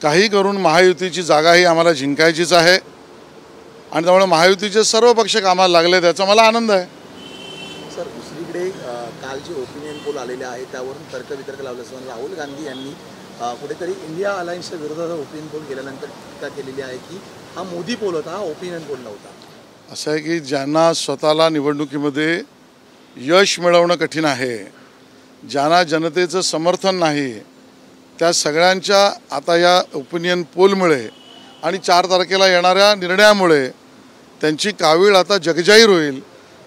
काही करून महायुतीची जागा ही आम्हाला जिंकायचीच आहे आणि त्यामुळे महायुतीचे सर्व पक्ष कामाला लागले, त्याचा मला आनंद आहे. सर, दुसरीकडे काल जे ओपिनियन पोल आलेले आहे त्यावरून तर्कवितर्क लावलं असं राहुल गांधी यांनी कुठेतरी इंडिया अलायन्सच्या विरोधात ओपिनियन पोल केल्यानंतर टीका केलेली आहे की हा मोदी पोल होता, हा ओपिनियन पोल नव्हता. असं आहे की ज्यांना स्वतःला निवडणुकीमध्ये यश मिळवणं कठीण आहे, ज्यांना जनतेचं समर्थन नाही, त्या सगळ्यांच्या आता या ओपिनियन पोलमुळे आणि 4 तारखेला येणाऱ्या निर्णयामुळे त्यांची कावीळ आता जगजाहीर होईल.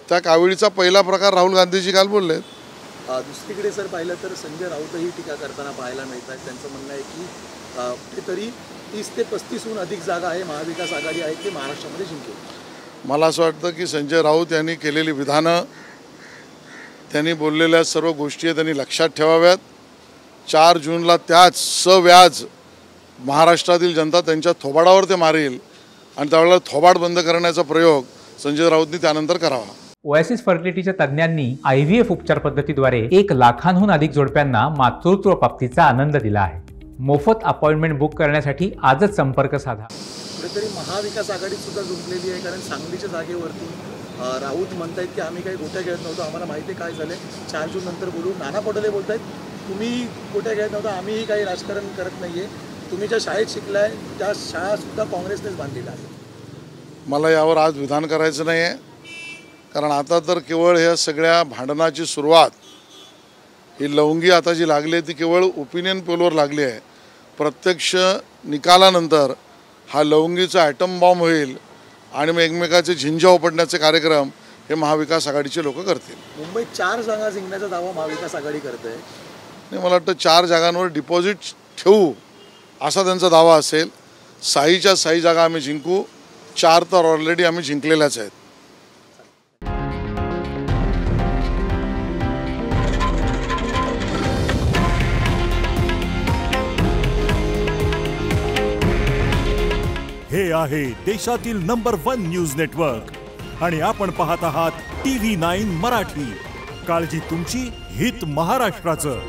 त्या कावीळीचा पहिला प्रकार राहुल गांधीजी काल बोलले. दुसरीकडे सर पाहिलं तर संजय राऊतही टीका करताना पाहायला मिळतात. त्यांचं म्हणणं आहे की कुठेतरी 30 ते 35हून अधिक जागा आहे महाविकास आघाडी आहे ते महाराष्ट्रामध्ये जिंकेल. मला असं वाटतं की संजय राऊत यांनी केलेली विधानं, त्यांनी बोललेल्या सर्व गोष्टी त्यांनी लक्षात ठेवाव्यात. 4 जूनला त्याच सव्याज महाराष्ट्रातील जनता त्यांच्या थोबाडावर ते मारेल आणि त्यावेळेला थोबाड बंद करण्याचा प्रयोग संजय राऊतनी त्यानंतर करावा. ओएसिस फर्टिलिटीच्या तज्ज्ञांनी IVF उपचार पद्धतीद्वारे 1 लाखांहून अधिक जोडप्यांना मातृत्व प्राप्तीचा आनंद दिला आहे. मोफत अपॉइंटमेंट बुक करण्यासाठी आजच संपर्क साधा. कुठेतरी महाविकास आघाडीत सुद्धा जुंपलेली आहे, कारण सांगलीच्या जागेवरती राऊत म्हणतायत की आम्ही काही गोट्या खेळत नव्हतो, आम्हाला माहिती आहे काय झालं, 4 जून नंतर बोलू. नाना पटोले बोलतायत तुम्ही गोट्या खेळत नव्हता, आम्हीही काही राजकारण करत नाहीये, तुम्ही ज्या शाळेत शिकलाय त्या शाळासुद्धा काँग्रेसनेच बांधलेल्या आहेत. मला यावर आज विधान करायचं नाही आहे, कारण आता तर केवळ ह्या सगळ्या भांडणाची सुरुवात, ही लवंगी आता जी लागली आहे ती केवळ ओपिनियन पोलवर लागली आहे. प्रत्यक्ष निकालानंतर हा लवंगीचा ॲटम बॉम्ब होईल आणि मग एकमेकाचे झिंजा उपटण्याचे कार्यक्रम हे महाविकास आघाडीचे लोक करतील. मुंबईत 4 जागा जिंकण्याचा दावा महाविकास आघाडी करते आहे. नाही, मला वाटतं 4 जागांवर डिपॉझिट ठेवू असा त्यांचा दावा असेल. 6च्या 6 जागा आम्ही जिंकू, 4 तर ऑलरेडी आम्ही जिंकलेल्याच आहेत. हे आहे देशातील नंबर 1 न्यूज नेटवर्क आणि आपण पाहत आहात TV9 मराठी. काळजी तुमची, हित महाराष्ट्राचं.